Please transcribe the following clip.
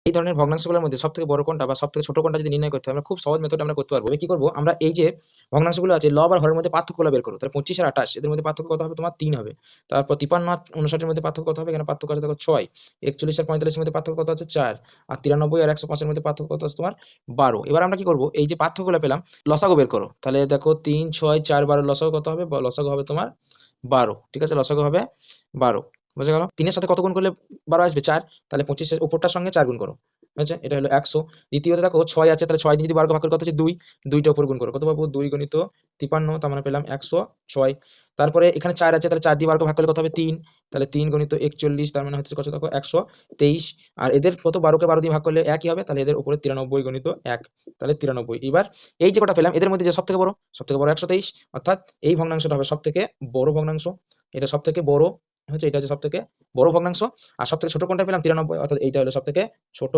এই ধরনের ভগ্নাংশগুলোর মধ্যে সবথেকে বড় কোনটা বা সবথেকে ছোট কোনটা যদি নির্ণয় করতে হয় আমরা খুব সহজ মেথড আমরা করতে পারবো। কি করব আমরা এই যে ভগ্নাংশগুলো আছে লব আর হরের মধ্যে পার্থক্যগুলো বের করব। তাহলে 25 আর 28 এদের মধ্যে পার্থক্য কত হবে তোমার 3 হবে। তারপর 53 আর 59 এর মধ্যে পার্থক্য কত হবে? এখানে পার্থক্য আছে দেখো 6। 41 আর 45 এর মধ্যে পার্থক্য কত আছে 4। আর 93 আর 105 এর মধ্যে পার্থক্য কত আছে তোমার 12। এবার আমরা কি করব এই যে পার্থক্যগুলো পেলাম লসাগু বের করো। তাহলে দেখো 3 6 4 12 লসাগু কত হবে? লসাগু হবে তোমার 12। ঠিক আছে, লসাগু হবে 12। বুঝে গেল? 3 এর সাথে কত গুণ করলে 12 আসবে? 4। তাহলে 25 এর উপরটার সঙ্গে 4 গুণ করো। হয়েছে? এটা হলো 100। দ্বিতীয়তে দেখো 6 আছে, তাহলে 6 দিয়ে যদি 12 কে ভাগ করো কত হচ্ছে 2। 2 টা উপর গুণ করো। কত পাবো? 2 গুণিত 53, তার মানে পেলাম 106। তারপরে এখানে 4 আছে, তাহলে 4 দিয়ে 12 কে ভাগ করলে কত হবে? 3। তাহলে 3 গুণিত 41, তার মানে হচ্ছে কত দেখো 123। আর এদের কত 12 কে 12 দিয়ে ভাগ করলে একই হবে, তাহলে এদের উপরে 93 গুণিত 1, তাহলে 93। এবার এই যে কটা পেলাম এদের মধ্যে যে সবথেকে বড় 123, অর্থাৎ এই ভগ্নাংশটা হবে সবথেকে বড় ভগ্নাংশ। এটা সবথেকে বড় হচ্ছে, এটা হচ্ছে সবথেকে বড় ভগ্নাংশ। আর সবথেকে ছোট কোনটা পেলাম? 93, অর্থাৎ এইটা হলো সবথেকে ছোট